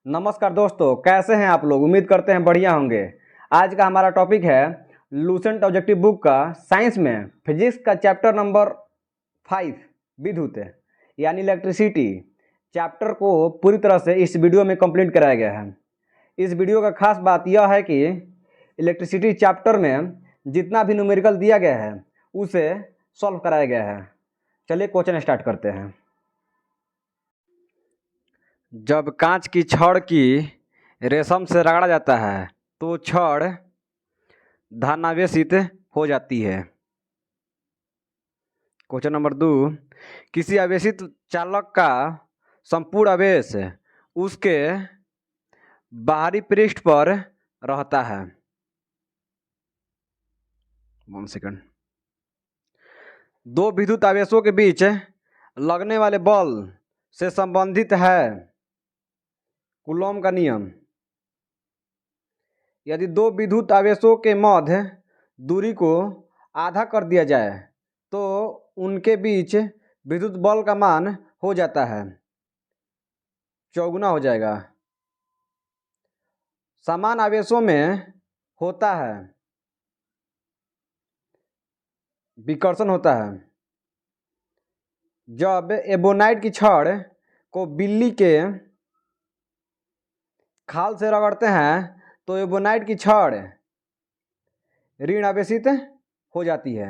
नमस्कार दोस्तों, कैसे हैं आप लोग। उम्मीद करते हैं बढ़िया होंगे। आज का हमारा टॉपिक है लूसेंट ऑब्जेक्टिव बुक का साइंस में फिजिक्स का चैप्टर नंबर 5 विद्युत यानी इलेक्ट्रिसिटी चैप्टर को पूरी तरह से इस वीडियो में कंप्लीट कराया गया है। इस वीडियो का खास बात यह है कि इलेक्ट्रिसिटी चैप्टर में जितना भी न्यूमेरिकल दिया गया है उसे सॉल्व कराया गया है। चलिए क्वेश्चन स्टार्ट करते हैं। जब कांच की छड़ की रेशम से रगड़ा जाता है तो छड़ धनावेशित हो जाती है। क्वेश्चन नंबर 2, किसी आवेशित चालक का संपूर्ण आवेश उसके बाहरी पृष्ठ पर रहता है। 1 सेकंड। दो विद्युत आवेशों के बीच लगने वाले बल से संबंधित है कूलॉम का नियम। यदि दो विद्युत आवेशों के मध्य दूरी को आधा कर दिया जाए तो उनके बीच विद्युत बल का मान हो जाता है चौगुना हो जाएगा। समान आवेशों में होता है विकर्षण होता है। जब एबोनाइट की छड़ को बिल्ली के खाल से रगड़ते हैं तो एबोनाइट की छड़ ऋण आवेशित हो जाती है।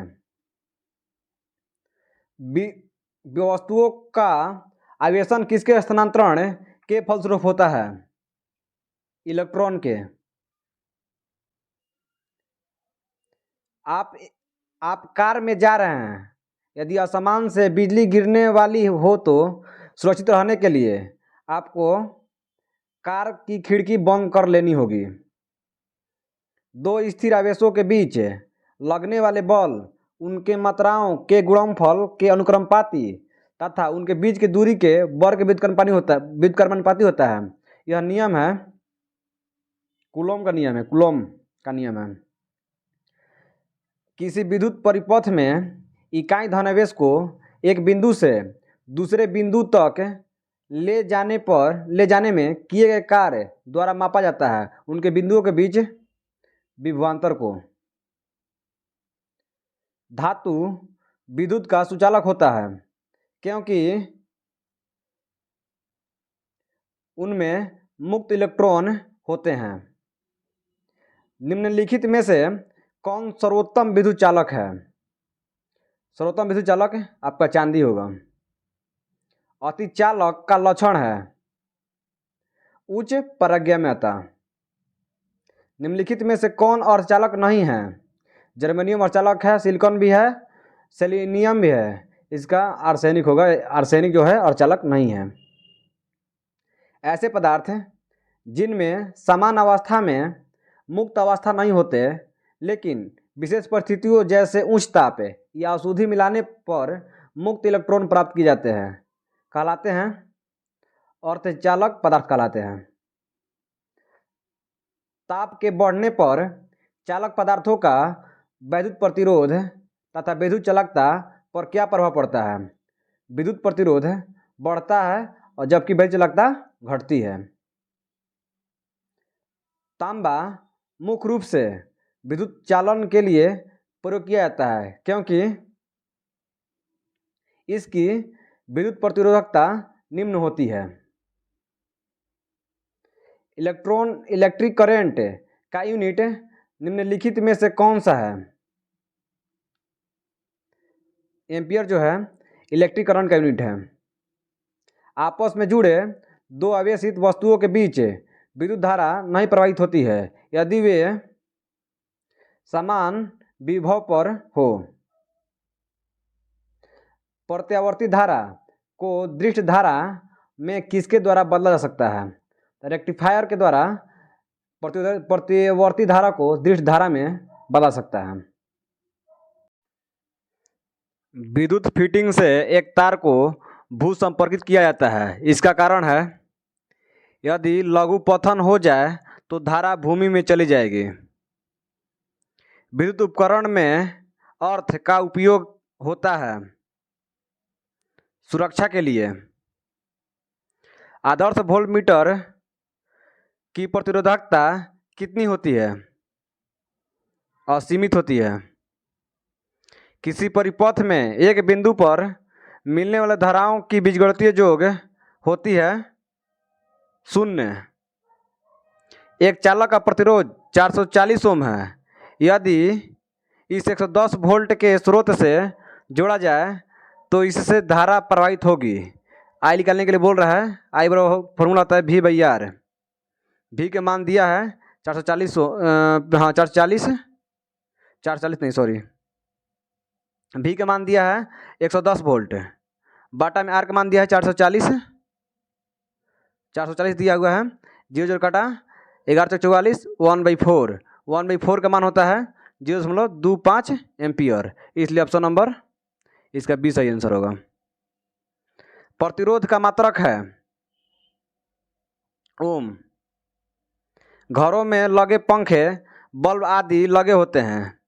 वस्तुओं का आवेशन किसके स्थानांतरण के फलस्वरूप होता है? इलेक्ट्रॉन के। आप कार में जा रहे हैं, यदि आसमान से बिजली गिरने वाली हो तो सुरक्षित रहने के लिए आपको कार की खिड़की बंद कर लेनी होगी। दो स्थिर आवेशों के बीच लगने वाले बल उनके मात्राओं के गुणनफल के अनुक्रमानुपाती तथा उनके बीच की दूरी के वर्ग व्युत्क्रमानुपाती होता है। यह नियम है कूलॉम का नियम है। कूलॉम का नियम है। किसी विद्युत परिपथ में इकाई धनावेश को एक बिंदु से दूसरे बिंदु तक ले जाने में किए गए कार्य द्वारा मापा जाता है उनके बिंदुओं के बीच विभवांतर को। धातु विद्युत का सुचालक होता है क्योंकि उनमें मुक्त इलेक्ट्रॉन होते हैं। निम्नलिखित में से कौन सर्वोत्तम विद्युत चालक है? सर्वोत्तम विद्युत चालक आपका चांदी होगा। अति चालक का लक्षण है उच्च पारगम्यता। निम्नलिखित में से कौन अर्धचालक नहीं है? जर्मेनियम अर्धचालक है, सिलिकॉन भी है, सेलेनियम भी है। इसका आर्सेनिक होगा। आर्सेनिक जो है अर्धचालक नहीं है। ऐसे पदार्थ जिनमें समान अवस्था में मुक्त अवस्था नहीं होते लेकिन विशेष परिस्थितियों जैसे उच्च ताप या अशुद्धि मिलाने पर मुक्त इलेक्ट्रॉन प्राप्त किए जाते हैं कहलाते हैं अर्धचालक पदार्थ कहलाते हैं। ताप के बढ़ने पर चालक पदार्थों का विद्युत प्रतिरोध तथा विद्युत चालकता पर क्या प्रभाव पड़ता है? विद्युत प्रतिरोध बढ़ता है और जबकि विद्युत चालकता घटती है। तांबा मुख्य रूप से विद्युत चालन के लिए प्रयोग किया जाता है क्योंकि इसकी विद्युत प्रतिरोधकता निम्न होती है। इलेक्ट्रिक करंट का यूनिट निम्नलिखित में से कौन सा है? एम्पियर जो है इलेक्ट्रिक करंट का यूनिट है। आपस में जुड़े दो आवेशित वस्तुओं के बीच विद्युत धारा नहीं प्रवाहित होती है यदि वे समान विभव पर हो। प्रत्यावर्ती धारा को दृष्ट धारा में किसके द्वारा बदला जा सकता है? रेक्टिफायर के द्वारा प्रत्यावर्ती धारा को दृष्ट धारा में बदला सकता है। विद्युत फिटिंग से एक तार को भू संपर्कित किया जाता है। इसका कारण है यदि लघु पतन हो जाए तो धारा भूमि में चली जाएगी। विद्युत उपकरण में अर्थ का उपयोग होता है सुरक्षा के लिए। आदर्श वोल्टमीटर की प्रतिरोधकता कितनी होती है? असीमित होती है। किसी परिपथ में एक बिंदु पर मिलने वाले धाराओं की बीजगणितीय योग होती है 0। एक चालक का प्रतिरोध 440 ओम है। यदि इस 110 वोल्ट के स्रोत से जोड़ा जाए तो इससे धारा प्रवाहित होगी। आई निकालने के लिए बोल रहा है। आई बराबर फॉर्मूला होता है V बाई आर। V के मान दिया है 440, हाँ 440 नहीं सॉरी, V के मान दिया है 110 वोल्ट, बाटा में R का मान दिया है 440 दिया हुआ है। 0 0 काटा 11 44 1/4, 1/4 का मान होता है 0.25 एम्पियर। इसलिए ऑप्शन नंबर इसका 20 सही आंसर होगा। प्रतिरोध का मात्रक है ओम। घरों में लगे पंखे, बल्ब आदि लगे होते हैं,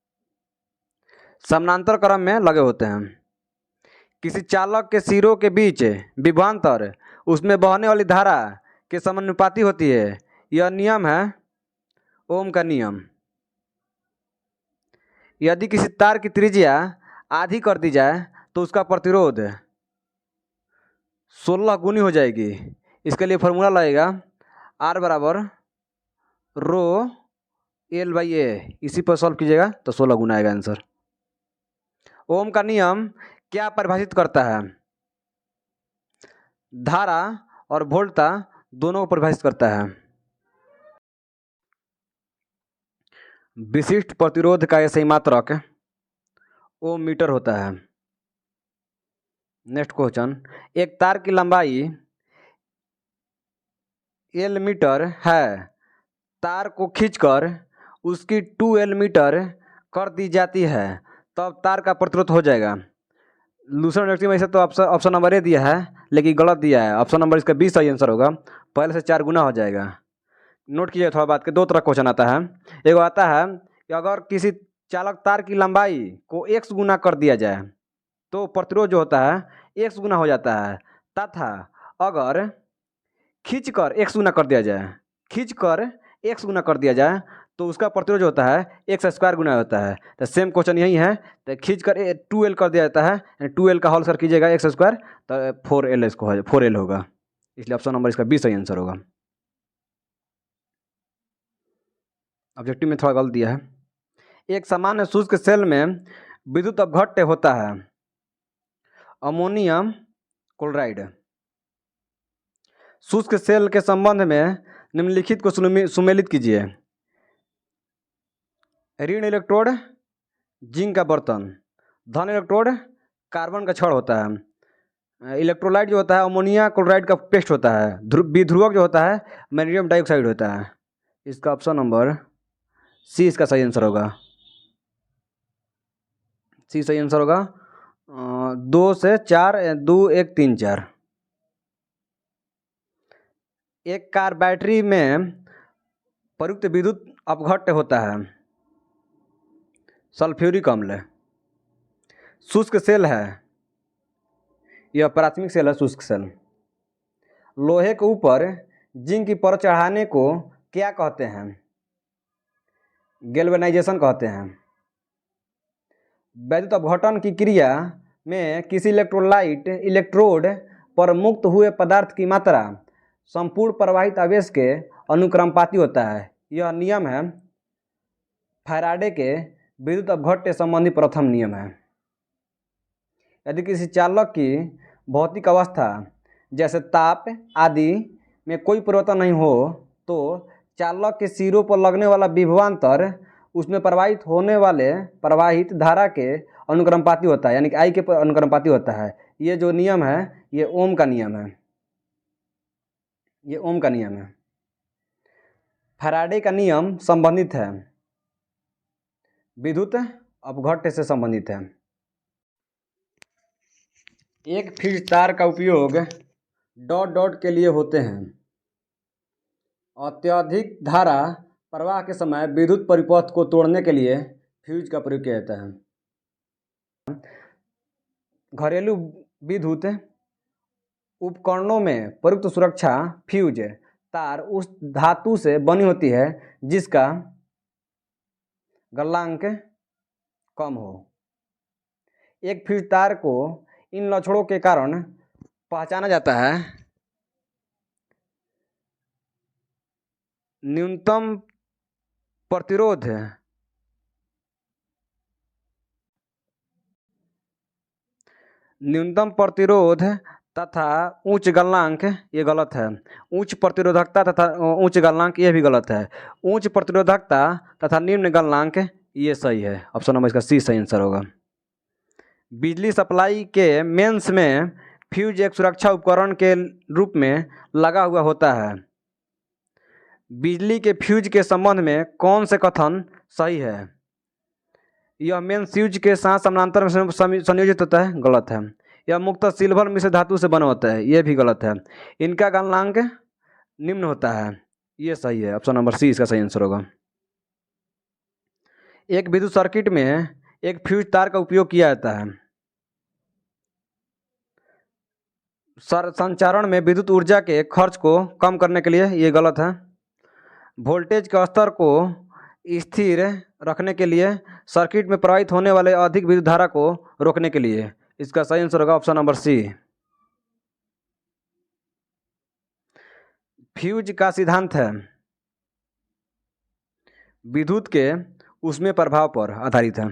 समानांतर क्रम में लगे होते हैं। किसी चालक के सिरों के बीच विभवांतर उसमें बहने वाली धारा के समानुपाती होती है। यह नियम है ओम का नियम। यदि किसी तार की त्रिज्या आधी कर दी जाए तो उसका प्रतिरोध 16 गुनी हो जाएगी। इसके लिए फॉर्मूला लगेगा R बराबर रो L बाई ए। इसी पर सॉल्व कीजिएगा तो 16 गुना आएगा आंसर। ओम का नियम क्या परिभाषित करता है? धारा और वोल्टता दोनों को परिभाषित करता है। विशिष्ट प्रतिरोध का यह सही मात्रक ओम मीटर होता है। नेक्स्ट क्वेश्चन, एक तार की लंबाई L मीटर है। तार को खींचकर उसकी 2L मीटर कर दी जाती है, तब तार का प्रतिरोध हो जाएगा। दूसरा नेगेटिव ऐसे तो ऑप्शन नंबर ए दिया है, लेकिन गलत दिया है। ऑप्शन नंबर इसका 20 सही आंसर होगा। पहले से 4 गुना हो जाएगा। नोट कीजिए थोड़ा बात के, दो तरह क्वेश्चन आता है। एक आता है कि अगर किसी चालक तार की लंबाई को x गुना कर दिया जाए तो प्रतिरोध जो होता है x गुना हो जाता है, तथा अगर खींचकर x गुना कर दिया जाए, तो उसका प्रतिरोध जो होता है x² गुना होता है। तो सेम क्वेश्चन यही है। तो खींचकर 2L कर दिया जाता है, 2L का होल सर कीजिएगा x² तो 4L इसको 4L होगा। इसलिए ऑप्शन नंबर इसका 20 सही आंसर होगा। ऑब्जेक्टिव में थोड़ा गलत दिया है। एक सामान्य शुष्क सेल में विद्युत अपघट्य होता है अमोनियम क्लोराइड। शुष्क सेल के संबंध में निम्नलिखित को सुमेलित कीजिए। ऋण इलेक्ट्रोड जिंक का बर्तन, धन इलेक्ट्रोड कार्बन का छड़ होता है। इलेक्ट्रोलाइट जो होता है अमोनिया क्लोराइड का पेस्ट होता है। विध्रुवक जो होता है मैग्नीशियम डाइऑक्साइड होता है। इसका ऑप्शन नंबर सी इसका सही आंसर होगा। सी सही आंसर होगा। 2 से 4, 2 1 3 4। एक कार बैटरी में प्रयुक्त विद्युत अपघट्य होता है सल्फ्यूरिक अम्ल। शुष्क सेल है, यह प्राथमिक सेल है शुष्क सेल। लोहे के ऊपर जिंक की परत चढ़ाने को क्या कहते हैं? गैल्वेनाइजेशन कहते हैं। वैद्युत अपघटन की क्रिया में किसी इलेक्ट्रोड पर मुक्त हुए पदार्थ की मात्रा संपूर्ण प्रवाहित आवेश के अनुक्रमपाती होता है। यह नियम है फैराडे के विद्युत अपघट्य संबंधी प्रथम नियम है। यदि किसी चालक की भौतिक अवस्था जैसे ताप आदि में कोई परिवर्तन नहीं हो तो चालक के सिरों पर लगने वाला विभवांतर उसमें प्रवाहित होने वाले प्रवाहित धारा के अनुक्रमपाती होता है, यानी कि आई के अनुक्रमपाती होता है। ये जो नियम है ये ओम का नियम है। ये ओम का नियम है। फैराडे का नियम संबंधित है, विद्युत अपघट्य से संबंधित है। एक फ्यूज तार का उपयोग डॉट डॉट के लिए होते हैं। अत्यधिक धारा प्रवाह के समय विद्युत परिपथ को तोड़ने के लिए फ्यूज का प्रयोग किया जाता है। घरेलू विद्युत उपकरणों में प्रयुक्त सुरक्षा फ्यूज तार उस धातु से बनी होती है जिसका गलनांक कम हो। एक फ्यूज तार को इन लक्षणों के कारण पहचाना जाता है। न्यूनतम प्रतिरोध तथा उच्च गलनांक, ये गलत है। उच्च प्रतिरोधकता तथा उच्च गलनांक, ये भी गलत है। उच्च प्रतिरोधकता तथा निम्न गलनांक, ये सही है। ऑप्शन नंबर इसका सी सही आंसर होगा। बिजली सप्लाई के मेंस में फ्यूज एक सुरक्षा उपकरण के रूप में लगा हुआ होता है। बिजली के फ्यूज के संबंध में कौन से कथन सही है? यह मेंस फ्यूज के साथ समानांतर में संयोजित होता है, गलत है। यह मुख्यतः सिल्वर मिश्र धातु से बना होता है, यह भी गलत है। इनका गलनांक निम्न होता है, ये सही है। ऑप्शन नंबर सी इसका सही आंसर होगा। एक विद्युत सर्किट में एक फ्यूज तार का उपयोग किया जाता है। संचारण में विद्युत ऊर्जा के खर्च को कम करने के लिए, ये गलत है। वोल्टेज के स्तर को स्थिर रखने के लिए, सर्किट में प्रवाहित होने वाले अधिक विद्युत धारा को रोकने के लिए, इसका सही आंसर होगा ऑप्शन नंबर सी। फ्यूज का सिद्धांत है विद्युत के ऊष्मीय प्रभाव पर आधारित है।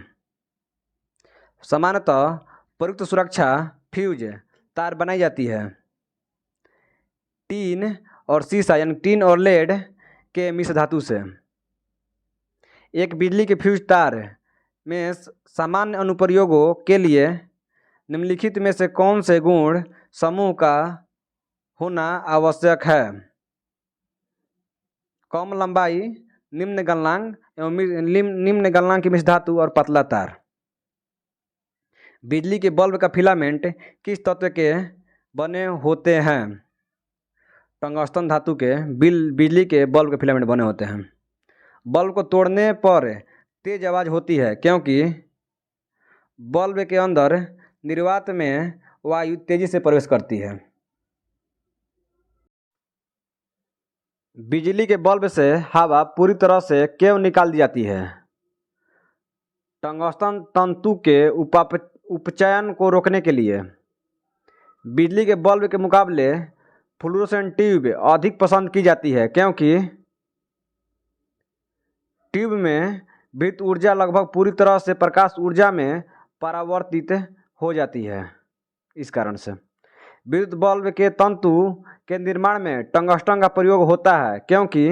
सामान्यतः प्रयुक्त सुरक्षा फ्यूज तार बनाई जाती है टीन और सीसा, यानी टीन और लेड के मिश्र धातु से। एक बिजली के फ्यूज तार में सामान्य अनुप्रयोगों के लिए निम्नलिखित में से कौन से गुण समूह का होना आवश्यक है? कम लंबाई, निम्न गलनांक एवं निम्न गलनांक की मिश्र धातु और पतला तार। बिजली के बल्ब का फिलामेंट किस तत्व के बने होते हैं? टंगस्टन धातु के बिजली के बल्ब के फिलामेंट बने होते हैं। बल्ब को तोड़ने पर तेज आवाज़ होती है क्योंकि बल्ब के अंदर निर्वात में वायु तेजी से प्रवेश करती है। बिजली के बल्ब से हवा पूरी तरह से क्यों निकाल दी जाती है? टंगस्टन तंतु के उपचयन को रोकने के लिए। बिजली के बल्ब के मुकाबले फ्लूरोसेंट ट्यूब अधिक पसंद की जाती है क्योंकि ट्यूब में विद्युत ऊर्जा लगभग पूरी तरह से प्रकाश ऊर्जा में परावर्तित हो जाती है। इस कारण से विद्युत बल्ब के तंतु के निर्माण में टंगस्टन का प्रयोग होता है क्योंकि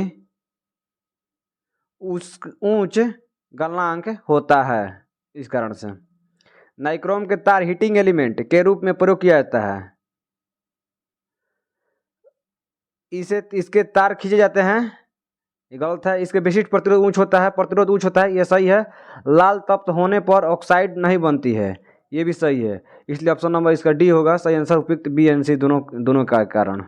उच्च गलनांक होता है। इस कारण से नाइक्रोम के तार हीटिंग एलिमेंट के रूप में प्रयोग किया जाता है। इसके तार खींचे जाते हैं, ये गलत है। इसके विशिष्ट प्रतिरोध उच्च होता है, ये सही है। लाल तप्त होने पर ऑक्साइड नहीं बनती है, ये भी सही है। इसलिए ऑप्शन नंबर इसका डी होगा सही आंसर, उपयुक्त बी एंड सी दोनों का कारण।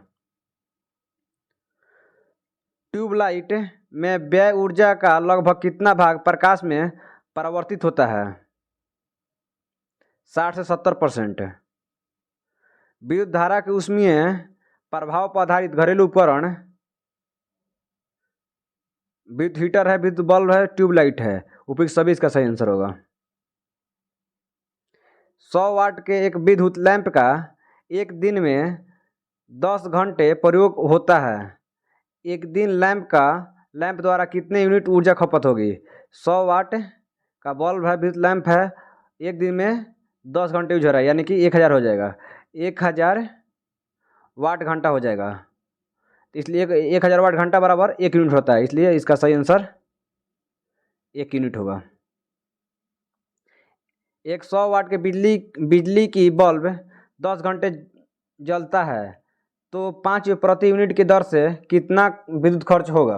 ट्यूबलाइट में व्यय ऊर्जा का लगभग कितना भाग प्रकाश में परावर्तित होता है? 60 से 70%। विद्युत धारा के ऊष्मीय प्रभाव पर आधारित घरेलू उपकरण विद्युत हीटर है, विद्युत बल्ब है, ट्यूबलाइट है, उपयुक्त सभी इसका सही आंसर होगा। 100 वाट के एक विद्युत लैंप का एक दिन में 10 घंटे प्रयोग होता है। एक दिन लैंप द्वारा कितने यूनिट ऊर्जा खपत होगी? 100 वाट का बल्ब है, विद्युत लैंप है, एक दिन में 10 घंटे यूज हो रहा है, यानी कि 1000 हो जाएगा। 1000 वाट घंटा हो जाएगा, इसलिए 1000 वाट घंटा बराबर 1 यूनिट होता है, इसलिए इसका सही आंसर 1 यूनिट होगा। एक 100 वाट के बिजली की बल्ब 10 घंटे जलता है तो 5 प्रति यूनिट की दर से कितना विद्युत खर्च होगा?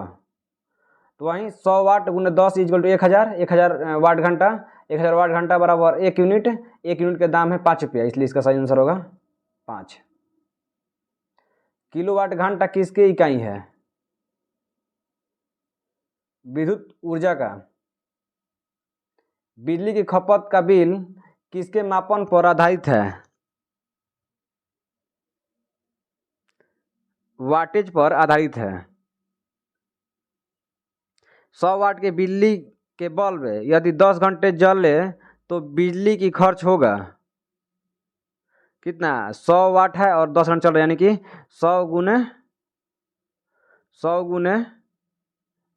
तो वहीं 100 वाट गुने 10 इक्वल टू 1000 वाट घंटा, 1000 वाट घंटा बराबर 1 यूनिट। 1 यूनिट का दाम है 5 रुपया, इसलिए इसका सही आंसर होगा 5। किलोवाट घंटा किसकी इकाई है? विद्युत ऊर्जा का। बिजली की खपत का बिल किसके मापन पर आधारित है? वाटेज पर आधारित है। 100 वाट के बिजली के बल्ब यदि 10 घंटे जले तो बिजली की खर्च होगा कितना? 100 वाट है और 10 घंटे चल रहा है, यानी कि 100 गुने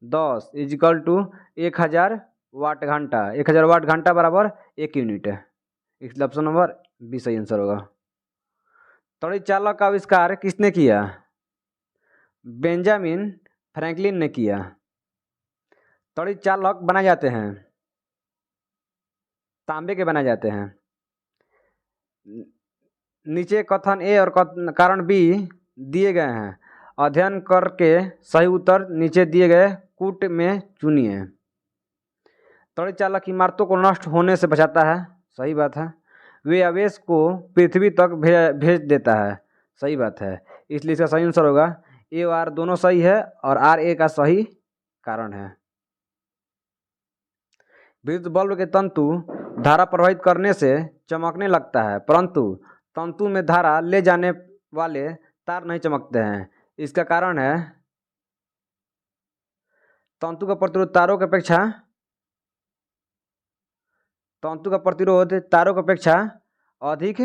10 इजिकल टू 1000 वाट घंटा। 1000 वाट घंटा बराबर 1 यूनिट है, इसलिए ऑप्शन नंबर बी सही आंसर होगा। तड़ी चालक का आविष्कार किसने किया? बेंजामिन फ्रैंकलिन ने किया। तड़ी चालक बनाए जाते हैं, तांबे के बनाए जाते हैं। नीचे कथन ए और कारण बी दिए गए हैं, अध्ययन करके सही उत्तर नीचे दिए गए कूट में चुनिए। तड़ी चालक इमारतों को नष्ट होने से बचाता है, सही बात है। वे आवेश को पृथ्वी तक भेज देता है, सही बात है। इसलिए इसका सही आंसर होगा ए और आर दोनों सही है और आर ए का सही कारण है। विद्युत बल्ब के तंतु धारा प्रवाहित करने से चमकने लगता है, परंतु तंतु में धारा ले जाने वाले तार नहीं चमकते हैं। इसका कारण है तंतु का प्रतिरोध तारों की अपेक्षा अधिक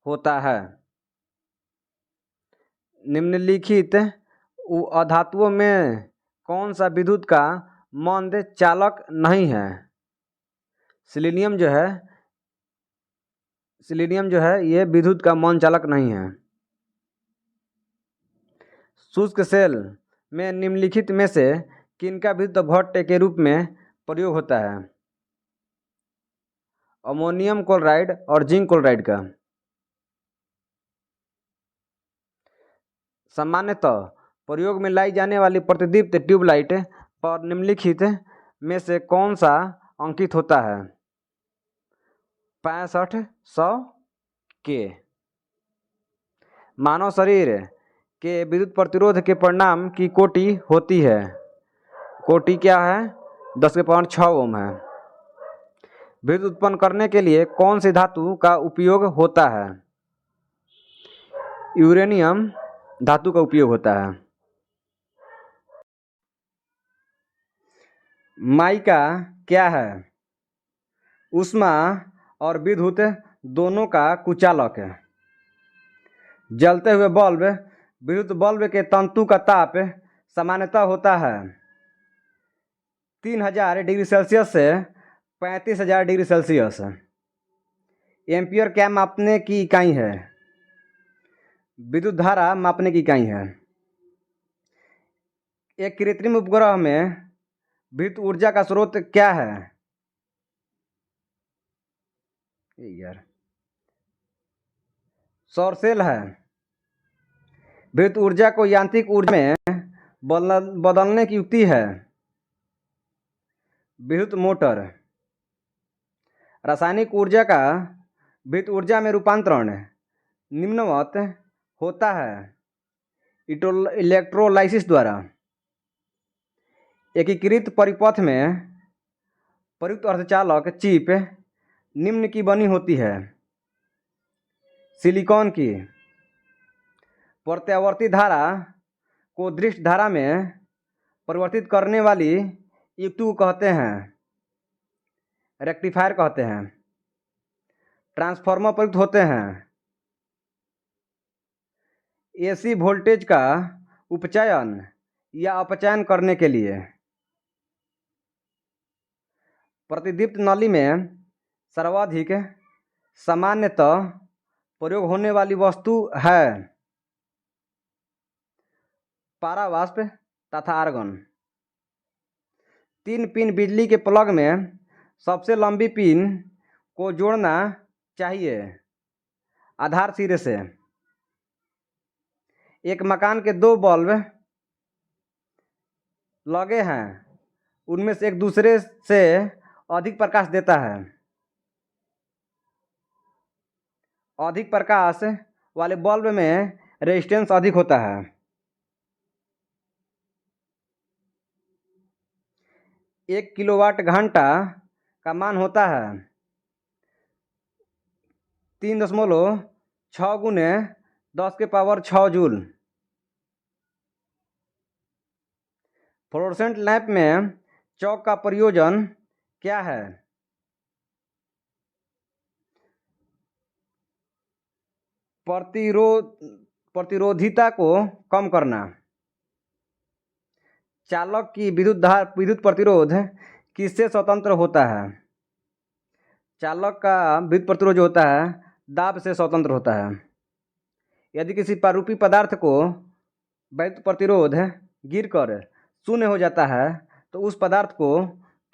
होता है। निम्नलिखित अधातुओं में कौन सा विद्युत का मंद चालक नहीं है? सिलीनियम जो है ये विद्युत का मंद चालक नहीं है। शुष्क सेल में निम्नलिखित में से किनका विद्युत भट्ट के रूप में प्रयोग होता है? अमोनियम क्लोराइड और जिंक क्लोराइड का। सामान्यतः प्रयोग में लाई जाने वाली प्रतिदीप्त ट्यूबलाइट पर निम्नलिखित में से कौन सा अंकित होता है? 6500 के। मानव शरीर के विद्युत प्रतिरोध के परिणाम की कोटि होती है। कोटि क्या है? 10⁶ ओम है। विद्युत उत्पन्न करने के लिए कौन सी धातु का उपयोग होता है? यूरेनियम धातु का उपयोग होता है। माइका क्या है? ऊष्मा और विद्युत दोनों का कुचालक है। जलते हुए बल्ब विद्युत बल्ब के तंतु का ताप सामान्यतः होता है 3000 डिग्री सेल्सियस से 35000 डिग्री सेल्सियस। एम्पियर क्या मापने की इकाई है? विद्युत धारा मापने की इकाई है। एक कृत्रिम उपग्रह में विद्युत ऊर्जा का स्रोत क्या है? सौर सेल है। विद्युत ऊर्जा को यांत्रिक ऊर्जा में बदलने की युक्ति है विद्युत मोटर। रासायनिक ऊर्जा का विद्युत ऊर्जा में रूपांतरण निम्नवत होता है इलेक्ट्रोलाइसिस द्वारा। एकीकृत परिपथ में प्रयुक्त अर्धचालक चिप निम्न की बनी होती है? सिलिकॉन की। प्रत्यावर्ती धारा को दृष्ट धारा में परिवर्तित करने वाली युक्ति को कहते हैं? रेक्टिफायर कहते हैं। ट्रांसफार्मर प्रयुक्त होते हैं एसी वोल्टेज का उपचयन या अपचयन करने के लिए। प्रतिदीप्त नली में सर्वाधिक सामान्यतः प्रयोग होने वाली वस्तु है पारावाष्प तथा आर्गन। 3 पिन बिजली के प्लग में सबसे लंबी पिन को जोड़ना चाहिए आधार सिरे से। एक मकान के 2 बल्ब लगे हैं, उनमें से एक दूसरे से अधिक प्रकाश देता है। अधिक प्रकाश वाले बल्ब में रेजिस्टेंस अधिक होता है। एक किलोवाट घंटा का मान होता है 3.6 गुने 10⁶ जूल। फ्लोरोसेंट लैंप में चौक का प्रयोजन क्या है? प्रतिरोधिता को कम करना। चालक की विद्युत प्रतिरोध किससे स्वतंत्र होता है? चालक का विद्युत प्रतिरोध जो होता है दाब से स्वतंत्र होता है। यदि किसी प्रारूपी पदार्थ को विद्युत प्रतिरोध गिरकर शून्य हो जाता है तो उस पदार्थ को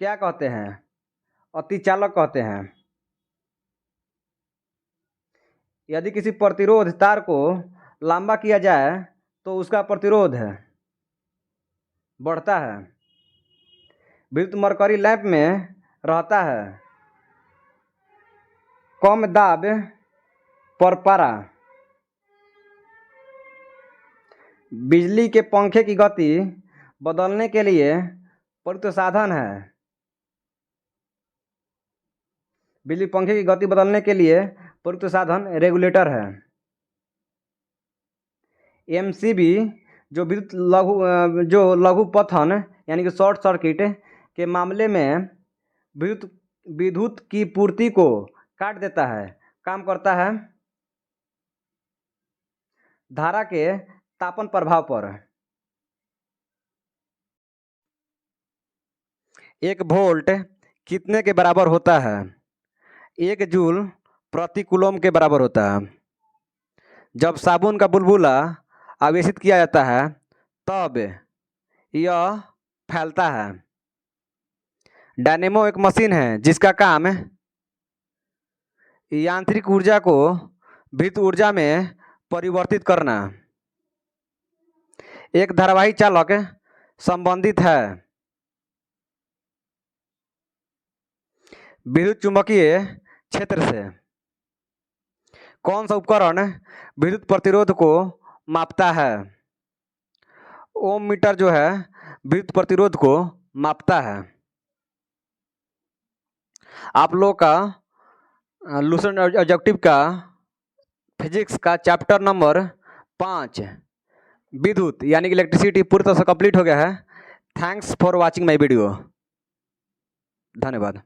क्या कहते हैं? अतिचालक कहते हैं। यदि किसी प्रतिरोध तार को लंबा किया जाए तो उसका प्रतिरोध बढ़ता है। विद्युत मरकरी लैंप में रहता है कम दाब पर पारा। बिजली के पंखे की गति बदलने के लिए प्रयुक्त साधन है। बिजली पंखे की गति बदलने के लिए प्रयुक्त साधन रेगुलेटर है। एमसीबी जो लघु पथन यानी कि शॉर्ट सर्किट के मामले में विद्युत की पूर्ति को काट देता है, काम करता है धारा के तापन प्रभाव पर। 1 वोल्ट कितने के बराबर होता है? 1 जूल प्रति कूलम के बराबर होता है। जब साबुन का बुलबुला आवेशित किया जाता है तब यह फैलता है। डायनेमो एक मशीन है जिसका काम यांत्रिक ऊर्जा को विद्युत ऊर्जा में परिवर्तित करना। एक धारावाही चालक संबंधित है विद्युत चुंबकीय क्षेत्र से। कौन सा उपकरण विद्युत प्रतिरोध को मापता है? ओम मीटर जो है विद्युत प्रतिरोध को मापता है। आप लोग का लूसेंट ऑब्जेक्टिव का फिजिक्स का चैप्टर नंबर 5 विद्युत यानी कि इलेक्ट्रिसिटी पूरी तरह से कंप्लीट हो गया है। Thanks for watching my video. धन्यवाद।